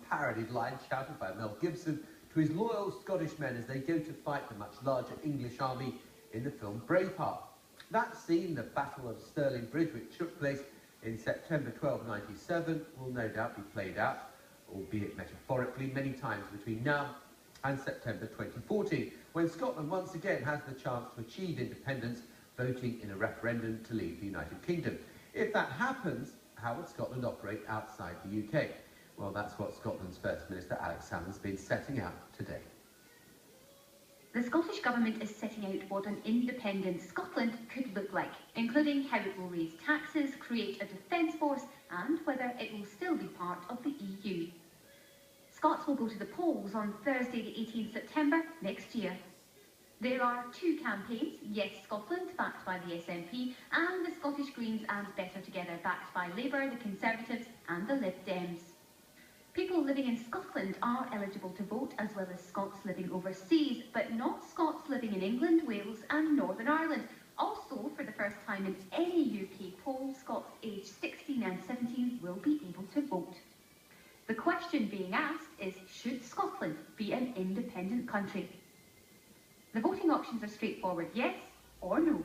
parodied line shouted by Mel Gibson to his loyal Scottish men as they go to fight the much larger English army in the film Braveheart. That scene, the Battle of Stirling Bridge, which took place in September 1297, will no doubt be played out, albeit metaphorically, many times between now and September 2014, when Scotland once again has the chance to achieve independence, voting in a referendum to leave the United Kingdom. If that happens, how would Scotland operate outside the UK? Well, that's what Scotland's First Minister Alex Salmond's been setting out today. The Scottish Government is setting out what an independent Scotland could look like, including how it will raise taxes, create a defence force, and whether it will still be part of the EU. Scots will go to the polls on Thursday the 18th September next year. There are two campaigns, Yes Scotland, backed by the SNP, and the Scottish Greens and Better Together, backed by Labour, the Conservatives and the Lib Dems. People living in Scotland are eligible to vote, as well as Scots living overseas, but not Scots living in England, Wales and Northern Ireland. Also, for the first time in any UK poll, Scots aged 16 and 17 will be able to vote. The question being asked is, should Scotland be an independent country? The voting options are straightforward, yes or no.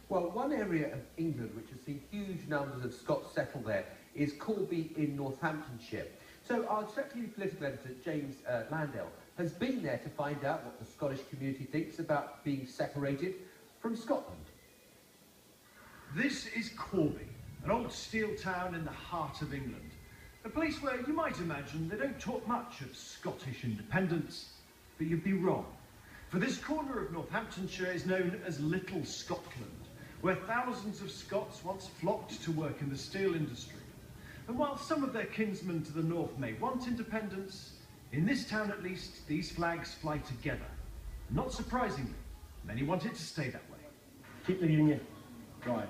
Well, one area of England which has seen huge numbers of Scots settle there is Corby in Northamptonshire. So our Secretary Political Editor, James Landell, has been there to find out what the Scottish community thinks about being separated from Scotland. This is Corby, an old steel town in the heart of England. A place where you might imagine they don't talk much of Scottish independence, but you'd be wrong. For this corner of Northamptonshire is known as Little Scotland, where thousands of Scots once flocked to work in the steel industry. And while some of their kinsmen to the north may want independence, in this town at least, these flags fly together. Not surprisingly, many want it to stay that way. Keep the union. Why?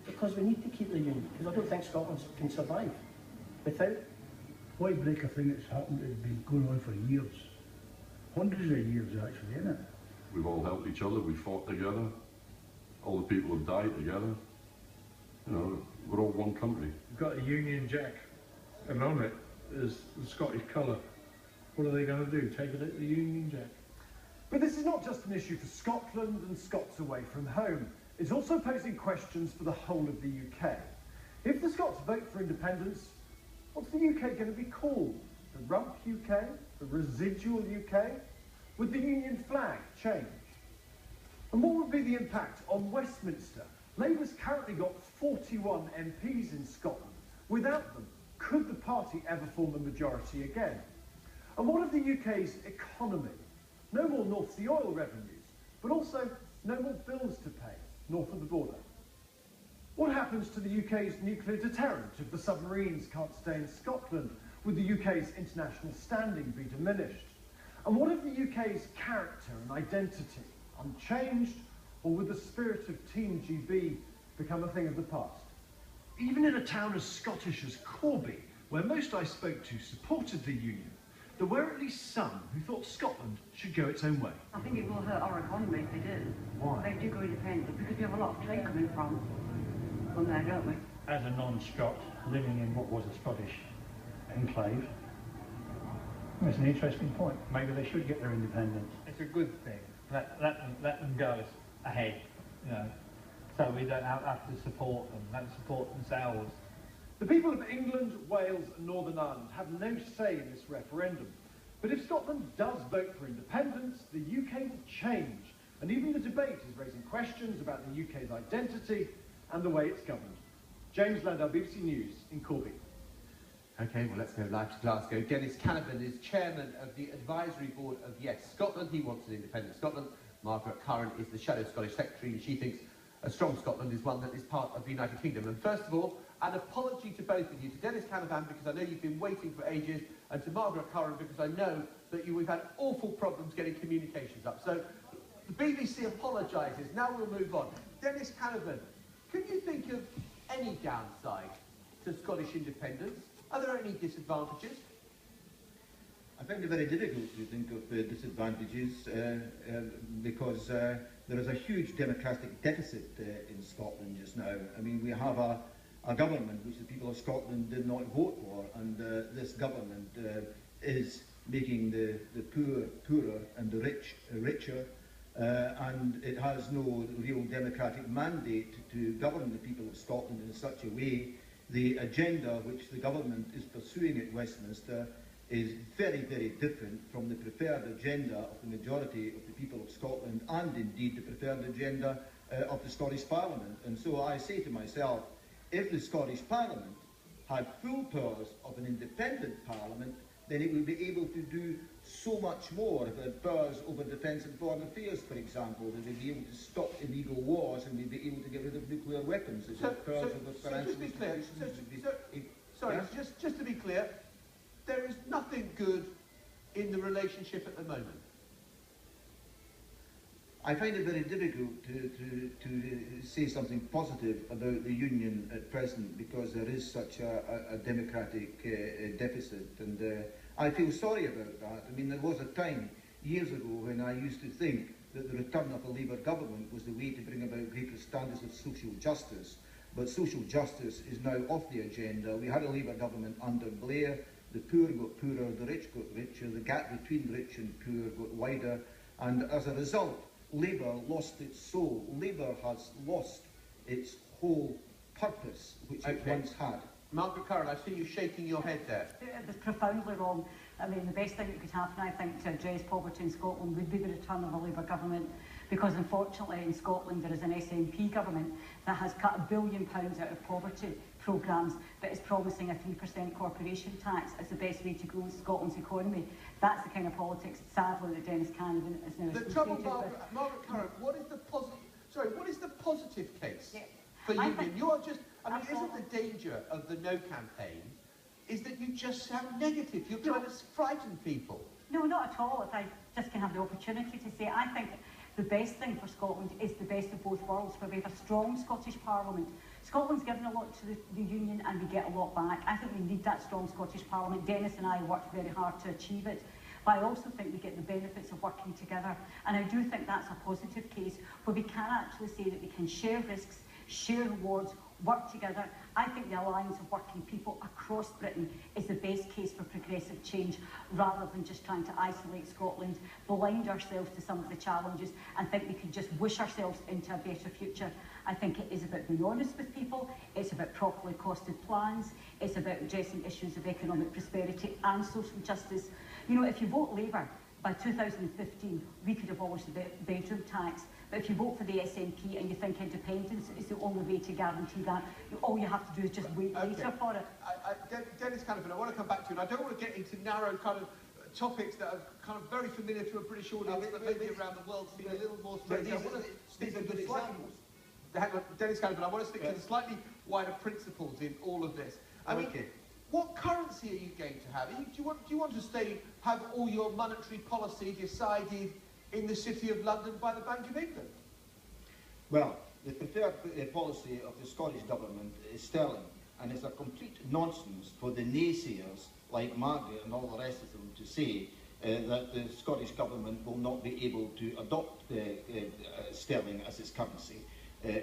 Because we need to keep the union, because I don't think Scotland can survive without. Why break a thing that's happened, that's been going on for years? Hundreds of years actually, isn't it? We've all helped each other, we fought together, all the people have died together. You know, we're all one country. You've got a Union Jack, and on it is the Scottish colour. What are they going to do, take it at the Union Jack? But this is not just an issue for Scotland and Scots away from home. It's also posing questions for the whole of the UK. If the Scots vote for independence, what's the UK going to be called? The Rump UK? The Residual UK? Would the Union flag change? And what would be the impact on Westminster? Labour's currently got 41 MPs in Scotland. Without them, could the party ever form a majority again? And what of the UK's economy? No more North Sea oil revenues, but also no more bills to pay north of the border. What happens to the UK's nuclear deterrent if the submarines can't stay in Scotland? Would the UK's international standing be diminished? And what of the UK's character and identity? Unchanged, or would the spirit of Team GB become a thing of the past? Even in a town as Scottish as Corby, where most I spoke to supported the Union, there were at least some who thought Scotland should go its own way. I think it will hurt our economy if they do. Why? They do go independent, because we have a lot of trade coming from there, don't we? As a non-Scot, living in what was a Scottish enclave, it's an interesting point. Maybe they should get their independence. It's a good thing. Let them go ahead, you know, so we don't have to support them. Let them support themselves. The people of England, Wales and Northern Ireland have no say in this referendum. But if Scotland does vote for independence, the UK will change. And even the debate is raising questions about the UK's identity and the way it's governed. James Landau, BBC News in Corby. OK, well, let's go live to Glasgow. Dennis Canavan is chairman of the advisory board of Yes Scotland. He wants an independent Scotland. Margaret Curran is the shadow Scottish secretary, and she thinks a strong Scotland is one that is part of the United Kingdom. And first of all, an apology to both of you, to Dennis Canavan, because I know you've been waiting for ages, and to Margaret Curran, because I know that we've had awful problems getting communications up. So the BBC apologises. Now we'll move on. Dennis Canavan, can you think of any downside to Scottish independence? Are there any disadvantages? I find it very difficult to think of disadvantages because there is a huge democratic deficit in Scotland just now. I mean, we have a government which the people of Scotland did not vote for, and this this government is making the poor poorer and the rich richer, and it has no real democratic mandate to govern the people of Scotland in such a way. The agenda which the government is pursuing at Westminster is very, very different from the preferred agenda of the majority of the people of Scotland, and indeed the preferred agenda of the Scottish Parliament. And so I say to myself, if the Scottish Parliament had full powers of an independent Parliament, then it would be able to do so much more. If it had powers over defence and foreign affairs, for example, they would be able to stop illegal wars and we'd be able to get rid of nuclear weapons. Just to be clear, there is nothing good in the relationship at the moment. I find it very difficult to say something positive about the Union at present because there is such a democratic deficit, and I feel sorry about that. I mean, there was a time years ago when I used to think that the return of a Labour government was the way to bring about greater standards of social justice, but social justice is now off the agenda. We had a Labour government under Blair. The poor got poorer, the rich got richer, the gap between rich and poor got wider, and as a result, Labour lost its soul. Labour has lost its whole purpose, which it once had. Margaret Curran, I see you shaking your head there. It was profoundly wrong. I mean, the best thing that could happen, I think, to address poverty in Scotland would be the return of a Labour government, because unfortunately in Scotland there is an SNP government that has cut £1 billion out of poverty programmes, but is promising a 3% corporation tax as the best way to grow Scotland's economy. That's the kind of politics, sadly, that Dennis Canavan is now associated with. The trouble, Margaret Curran, what is the positive case for Union? You are just, I mean, isn't the danger of the No campaign is that you just sound negative? You're trying to frighten people. No, not at all. If I just can have the opportunity to say, I think the best thing for Scotland is the best of both worlds, where we have a strong Scottish Parliament. Scotland's given a lot to the Union and we get a lot back. I think we need that strong Scottish Parliament. Dennis and I worked very hard to achieve it. But I also think we get the benefits of working together. And I do think that's a positive case where we can actually say that we can share risks, share rewards, work together. I think the alliance of working people across Britain is the best case for progressive change, rather than just trying to isolate Scotland, blind ourselves to some of the challenges and think we can just wish ourselves into a better future. I think it is about being honest with people, it's about properly costed plans, it's about addressing issues of economic prosperity and social justice. You know, if you vote Labour, by 2015 we could abolish the bedroom tax. But if you vote for the SNP and you think independence is the only way to guarantee that, all you have to do is just wait later for it. Dennis Canavan, I want to come back to you, and I don't want to get into narrow kind of topics that are kind of very familiar to a British audience, but maybe around the world seem a little more strange. These are good examples. Dennis Canavan, I want to stick to the slightly wider principles in all of this. I mean, what currency are you going to have? Do you want to have all your monetary policy decided in the City of London by the Bank of England? Well, the preferred policy of the Scottish Government is sterling, and it's a complete nonsense for the naysayers like Margaret and all the rest of them to say that the Scottish Government will not be able to adopt sterling as its currency,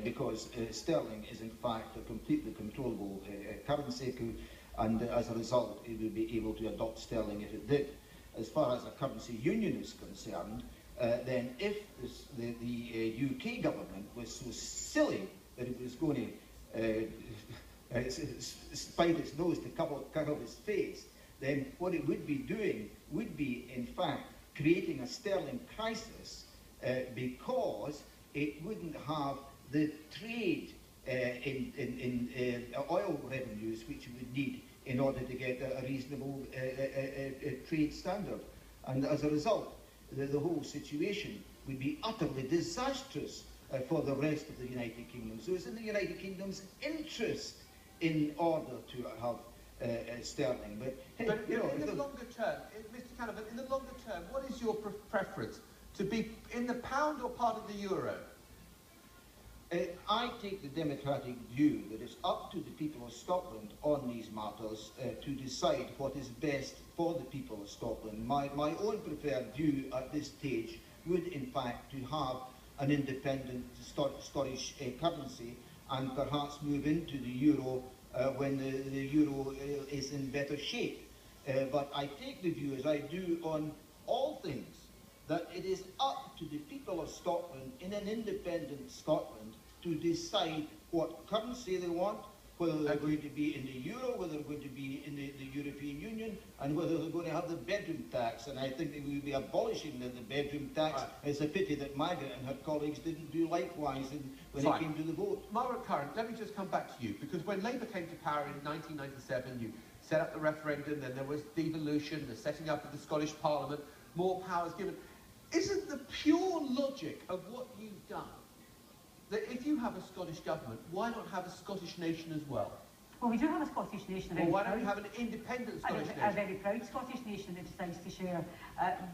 because sterling is in fact a completely controllable currency, and as a result it would be able to adopt sterling if it did. As far as a currency union is concerned, then if the UK government was so silly that it was going to spite its nose to cover its face, then what it would be doing would be, in fact, creating a sterling crisis, because it wouldn't have the trade in oil revenues which it would need in order to get a reasonable trade standard. And as a result, the whole situation would be utterly disastrous for the rest of the United Kingdom. So it's in the United Kingdom's interest in order to have sterling. But in the longer term, Mr. Canavan, in the longer term, what is your preference? To be in the pound or part of the euro? I take the democratic view that it's up to the people of Scotland on these matters to decide what is best for the people of Scotland. My own preferred view at this stage would in fact to have an independent Scottish currency, and perhaps move into the euro when the euro is in better shape. but I take the view, as I do on all things, that it is up to the people of Scotland in an independent Scotland to decide what currency they want, whether they're going to be in the euro, whether they're going to be in the European Union, and whether they're going to have the bedroom tax. And I think that we will be abolishing the bedroom tax. Right. It's a pity that Margaret and her colleagues didn't do likewise when it came to the vote. Margaret Curran, let me just come back to you, because when Labour came to power in 1997, you set up the referendum, then there was devolution, the setting up of the Scottish Parliament, more powers given. Isn't the pure logic of what you've done that if you have a Scottish government, why not have a Scottish nation as well? Well, we do have a Scottish nation. Well, why don't we have an independent Scottish nation? A very proud Scottish nation that decides to share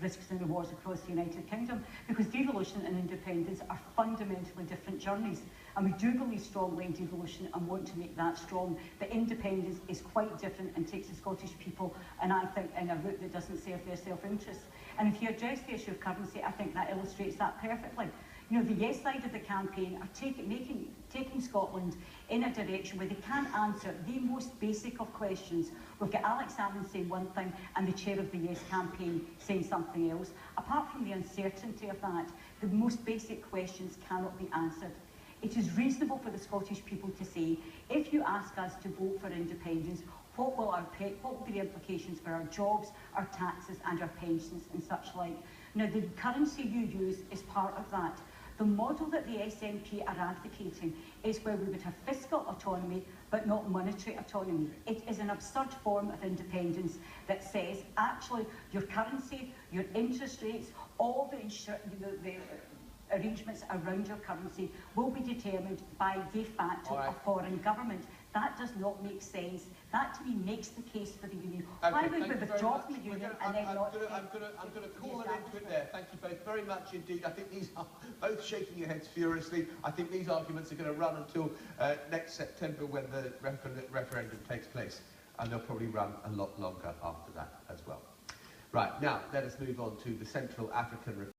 risks and rewards across the United Kingdom, because devolution and independence are fundamentally different journeys. And we do believe strongly in devolution and want to make that strong. But independence is quite different and takes the Scottish people, and I think, in a route that doesn't serve their self-interest. And if you address the issue of currency, I think that illustrates that perfectly. You know, the yes side of the campaign are taking Scotland in a direction where they can't answer the most basic of questions. We've got Alex Salmond saying one thing and the chair of the Yes campaign saying something else. Apart from the uncertainty of that, the most basic questions cannot be answered. It is reasonable for the Scottish people to say, if you ask us to vote for independence, what will be the implications for our jobs, our taxes and our pensions and such like? Now, the currency you use is part of that. The model that the SNP are advocating is where we would have fiscal autonomy but not monetary autonomy. It is an absurd form of independence that says, actually, your currency, your interest rates, all the arrangements around your currency will be determined by de facto a foreign government. That does not make sense. That, to me, makes the case for the Union. Okay, why would we withdraw from the Union and then not... I'm going to call it into it there. Thank you both very much indeed. I think these are both shaking your heads furiously. I think these arguments are going to run until next September when the referendum takes place. And they'll probably run a lot longer after that as well. Right, now let us move on to the Central African